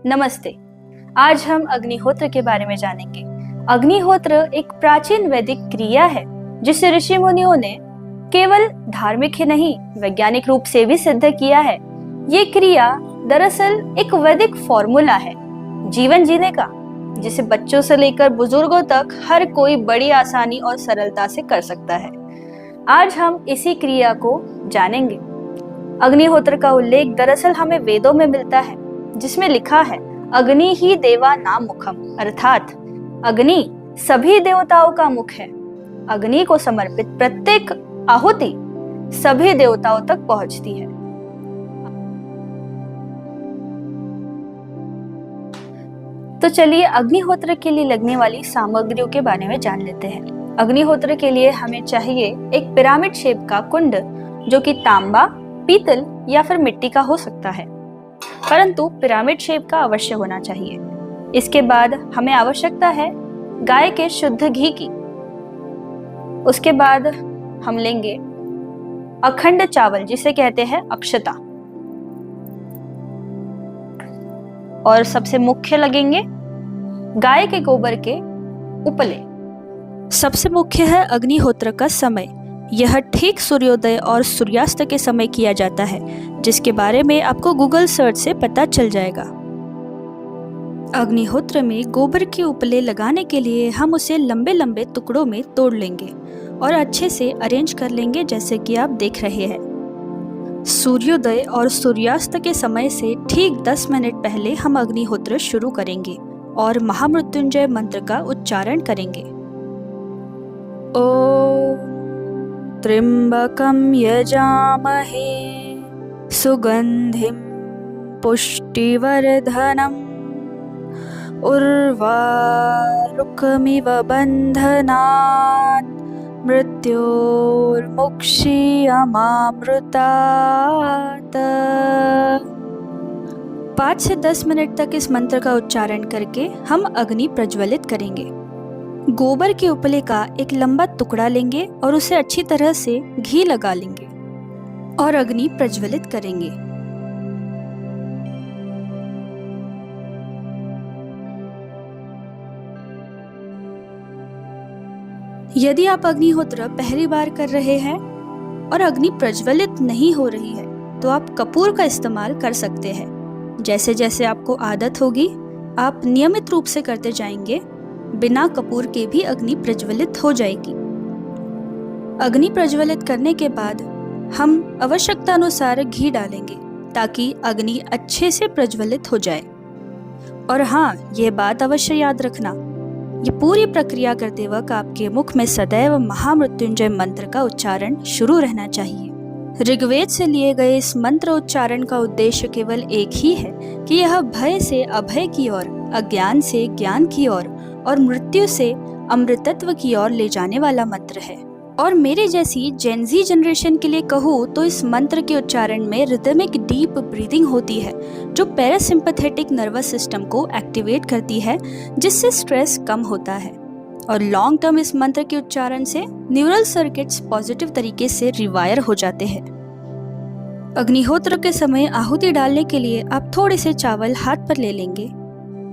नमस्ते। आज हम अग्निहोत्र के बारे में जानेंगे। अग्निहोत्र एक प्राचीन वैदिक क्रिया है जिसे ऋषि मुनियों ने केवल धार्मिक ही नहीं वैज्ञानिक रूप से भी सिद्ध किया है। ये क्रिया दरअसल एक वैदिक फॉर्मूला है जीवन जीने का, जिसे बच्चों से लेकर बुजुर्गों तक हर कोई बड़ी आसानी और सरलता से कर सकता है। आज हम इसी क्रिया को जानेंगे। अग्निहोत्र का उल्लेख दरअसल हमें वेदों में मिलता है, जिसमें लिखा है अग्नि ही देवा नाम मुखम, अर्थात अग्नि सभी देवताओं का मुख है। अग्नि को समर्पित प्रत्येक आहुति सभी देवताओं तक पहुंचती है। तो चलिए अग्निहोत्र के लिए लगने वाली सामग्रियों के बारे में जान लेते हैं। अग्निहोत्र के लिए हमें चाहिए एक पिरामिड शेप का कुंड, जो कि तांबा, पीतल या फिर मिट्टी का हो सकता है, परंतु पिरामिड शेप का अवश्य होना चाहिए। इसके बाद हमें आवश्यकता है गाय के शुद्ध घी की। उसके बाद हम लेंगे अखंड चावल, जिसे कहते हैं अक्षता, और सबसे मुख्य लगेंगे गाय के गोबर के उपले। सबसे मुख्य है अग्निहोत्र का समय। यह ठीक सूर्योदय और सूर्यास्त के समय किया जाता है, जिसके बारे में आपको गूगल सर्च से पता चल जाएगा। अग्निहोत्र में गोबर के उपले लगाने के लिए हम उसे लंबे लंबे टुकड़ों में तोड़ लेंगे और अच्छे से अरेंज कर लेंगे, जैसे कि आप देख रहे हैं। सूर्योदय और सूर्यास्त के समय से ठीक 10 मिनट पहले हम अग्निहोत्र शुरू करेंगे और महामृत्युंजय मंत्र का उच्चारण करेंगे। ओम त्र्यंबकं यजामहे सुगंधिं पुष्टिवर्धनम् उर्वारुकमिव बन्धनात् मृत्योर्मुक्षीयमामृतात्। 5 से 10 मिनट तक इस मंत्र का उच्चारण करके हम अग्नि प्रज्वलित करेंगे। गोबर के उपले का एक लंबा टुकड़ा लेंगे और उसे अच्छी तरह से घी लगा लेंगे और अग्नि प्रज्वलित करेंगे। यदि आप अग्निहोत्र पहली बार कर रहे हैं और अग्नि प्रज्वलित नहीं हो रही है, तो आप कपूर का इस्तेमाल कर सकते हैं। जैसे जैसे आपको आदत होगी, आप नियमित रूप से करते जाएंगे, बिना कपूर के भी अग्नि प्रज्वलित हो जाएगी। अग्नि प्रज्वलित करने के बाद हम आवश्यकता अनुसार घी डालेंगे, ताकि अग्नि अच्छे से प्रज्वलित हो जाए। और हाँ, ये बात अवश्य याद रखना, ये पूरी प्रक्रिया करते वक्त आपके मुख में सदैव महामृत्युंजय मंत्र का उच्चारण शुरू रहना चाहिए। ऋग्वेद से लिए गए इस मंत्र उच्चारण का उद्देश्य केवल एक ही है कि यह भय से अभय की ओर, अज्ञान से ज्ञान की ओर और मृत्यु से अमृतत्व की ओर ले जाने वाला मंत्र है। और मेरे जैसी जेनजी जनरेशन के लिए कहूँ तो इस मंत्र के उच्चारण में रिदमिक डीप ब्रीदिंग होती है, जो पैरासिम्पैथेटिक नर्वस सिस्टम को एक्टिवेट करती है, जिससे स्ट्रेस कम होता है। और लॉन्ग टर्म इस मंत्र के उच्चारण से न्यूरल सर्किट्स पॉजिटिव तरीके से रिवायर हो जाते हैं। अग्निहोत्र के समय आहुति डालने के लिए आप थोड़े से चावल हाथ पर ले लेंगे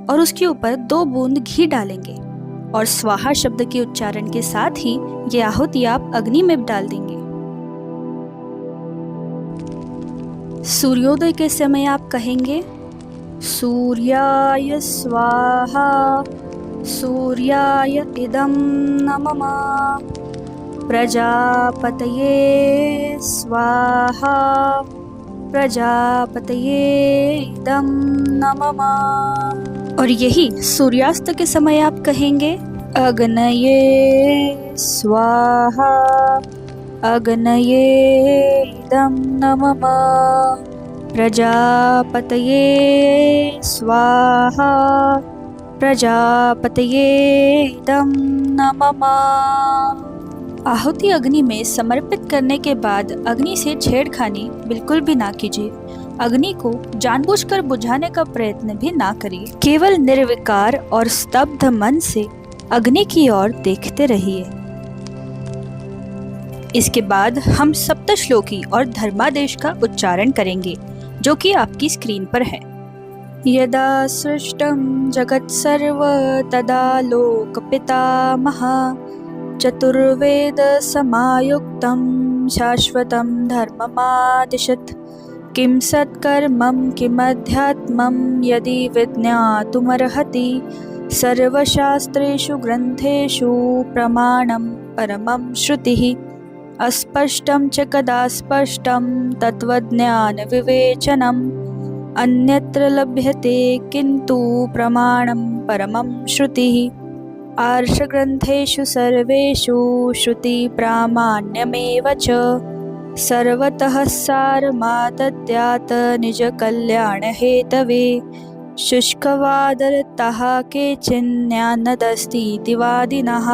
और उसके ऊपर 2 बूंद घी डालेंगे और स्वाहा शब्द के उच्चारण के साथ ही ये आहुति आप अग्नि में डाल देंगे। सूर्योदय के समय आप कहेंगे सूर्याय स्वाहा सूर्याय इदं नमः प्रजापतये स्वाहा प्रजापतये इदं नमः। और यही सूर्यास्त के समय आप कहेंगे अग्नये स्वाहा अग्नये इदं नमः प्रजापतये स्वाहा प्रजापतये इदं नमः। आहुति अग्नि में समर्पित करने के बाद अग्नि से छेड़खानी बिल्कुल भी ना कीजिए। अग्नि को जानबूझकर बुझाने का प्रयत्न भी ना करिए। केवल निर्विकार और स्तब्ध मन से अग्नि की ओर देखते रहिए। इसके बाद हम सप्तश्लोकी और धर्मादेश का उच्चारण करेंगे, जो कि आपकी स्क्रीन पर है। यदा सृष्टं जगत्सर्व तदा लोकपितामहः चतुर्वेदसमायुक्तं शाश्वतं धर्ममादिशत्। किं सत्कर्मं किमध्यात्मं यदि विज्ञातुमर्हति सर्वशास्त्रेषु ग्रन्थेषु प्रमाणं परमं श्रुतिः। अस्पष्टं च कदा स्पष्टं तत्त्वज्ञानविवेचनम् अन्यत्र लभ्यते किन्तु प्रमाणं परमं श्रुतिः। आर्षग्रन्थेषु सर्वेषु श्रुतिप्रामाण्यमेव च सर्वतः सारमादद्यात् निजकल्याणहेतवे। शुष्कवादरताः केचिन्न्यानदस्तीति वादिनः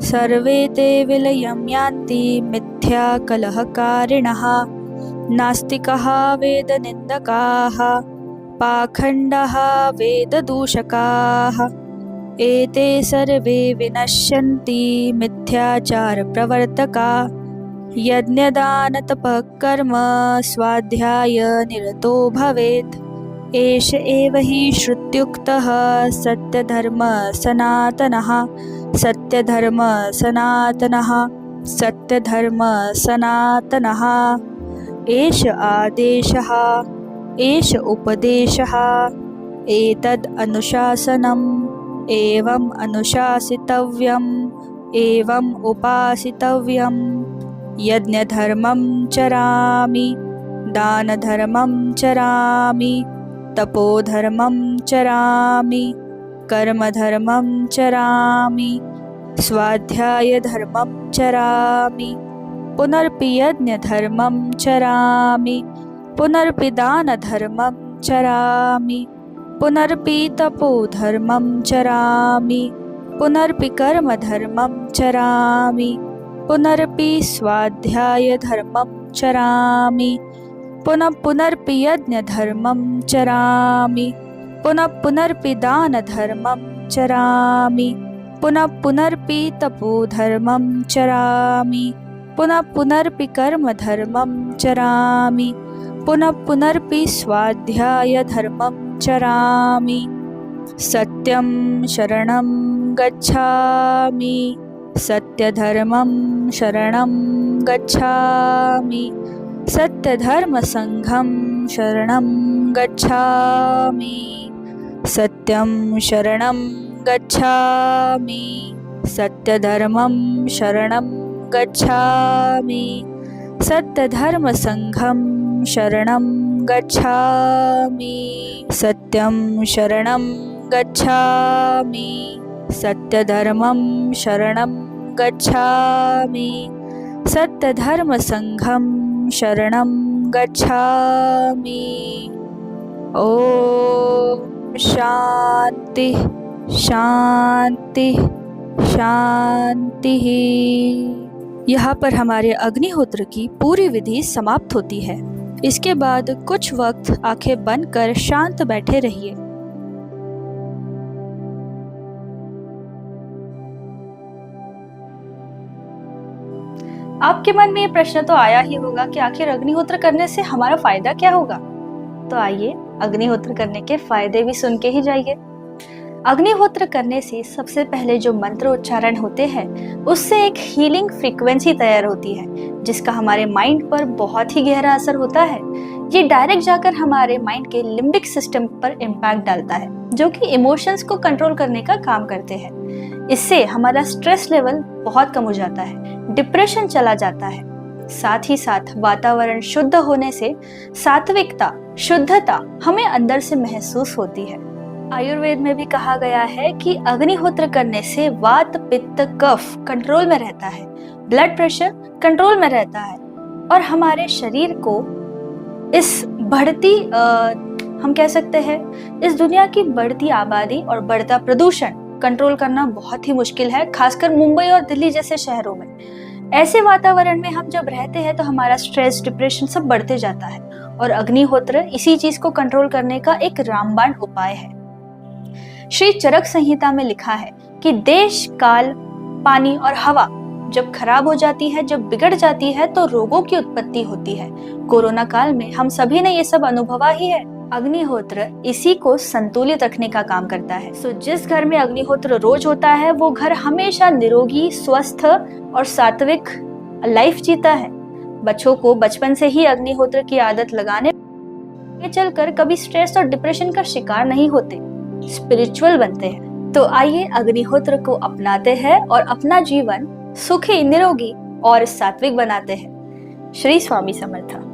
सर्वे ते विलयं यान्ति मिथ्याकलहकारिणः। नास्तिकाः वेदनिन्दकाः पाखण्डाः वेददूषकाः एते सर्वे विनश्यन्ति मिथ्याचारप्रवर्तका। यज्ञदानतपः कर्म स्वाध्यायनिरतो भवेत् एष एव हि श्रुत्युक्तः सत्यधर्मसनातनः। सत्यधर्मसनातनः सत्यधर्मसनातनः। एष आदेशः एष उपदेशः एतद् अनुशासनम् एवम् अनुशासितव्यम् एवम् उपासितव्यम्। यज्ञधर्मं चरामि दानधर्मं चरामि तपोधर्मं चरामि कर्मधर्मं चरामि स्वाध्यायधर्मं चरामि पुनरपि यज्ञधर्मं चरामि पुनरपि दानधर्मं चरामि पुनरपि तपोधर्मं चरामि पुनरपि कर्मधर्मं चरामि पुनरपि स्वाध्यायधर्मं चरामि पुनरपि यज्ञधर्मं चरामि पुनरपि दानधर्मं चरामि पुनरपि तपोधर्मं चरामि पुनरपि कर्मधर्मं चरामि पुनरपि स्वाध्यायधर्मं चरामि। सत्यं शरणं गच्छामि सत्यधर्मं शरणं गच्छामि सत्यधर्मसङ्घं शरणं गच्छामि। सत्यं शरणं गच्छामि सत्यधर्मं शरणं गच्छामि सत्यधर्मसङ्घं शरणं गच्छामि। सत्यं शरणं गच्छामि सत्यधर्मं शरणं गच्छामि सत्यधर्मसङ्घं शरणं गच्छामि। ओम शांति शांति शांति। यहाँ पर हमारे अग्निहोत्र की पूरी विधि समाप्त होती है। इसके बाद कुछ वक्त आंखें बंद कर शांत बैठे रहिए। आपके मन में ये प्रश्न तो आया ही होगा कि आखिर अग्निहोत्र करने से हमारा फायदा क्या होगा। तो आइए अग्निहोत्र करने के फायदे भी सुन के ही जाइए। अग्निहोत्र करने से सबसे पहले जो मंत्र उच्चारण होते हैं उससे एक हीलिंग फ्रीक्वेंसी तैयार होती है जिसका हमारे माइंड पर बहुत ही गहरा असर होता है। ये डायरेक्ट जाकर हमारे माइंड के लिम्बिक सिस्टम पर इम्पैक्ट डालता है जो कि इमोशंस को कंट्रोल करने का काम करते हैं। इससे हमारा स्ट्रेस लेवल बहुत कम हो जाता है, डिप्रेशन चला जाता है। साथ ही साथ वातावरण शुद्ध होने से सात्विकता शुद्धता हमें अंदर से महसूस होती है। आयुर्वेद में भी कहा गया है कि अग्निहोत्र करने से वात पित्त कफ कंट्रोल में रहता है, ब्लड प्रेशर कंट्रोल में रहता है और हमारे शरीर को इस बढ़ती हम कह सकते हैं इस दुनिया की बढ़ती आबादी और बढ़ता प्रदूषण कंट्रोल करना बहुत ही मुश्किल है, खासकर मुंबई और दिल्ली जैसे शहरों में। ऐसे वातावरण में हम जब रहते हैं तो हमारा स्ट्रेस डिप्रेशन सब बढ़ते जाता है और अग्निहोत्र इसी चीज को कंट्रोल करने का एक रामबाण उपाय है। श्री चरक संहिता में लिखा है कि देश काल पानी और हवा जब खराब हो जाती है, जब बिगड़ जाती है तो रोगों की उत्पत्ति होती है। कोरोना काल में हम सभी ने ये सब अनुभवा ही है। अग्निहोत्र इसी को संतुलित रखने का काम करता है। सो जिस घर में अग्निहोत्र रोज होता है वो घर हमेशा निरोगी, स्वस्थ और सात्विक लाइफ जीता है। बच्चों को बचपन से ही अग्निहोत्र की आदत लगाने चलकर कभी स्ट्रेस और डिप्रेशन का शिकार नहीं होते, स्पिरिचुअल बनते हैं। तो आइए अग्निहोत्र को अपनाते हैं और अपना जीवन सुखी, निरोगी और सात्विक बनाते हैं। श्री स्वामी समर्थ।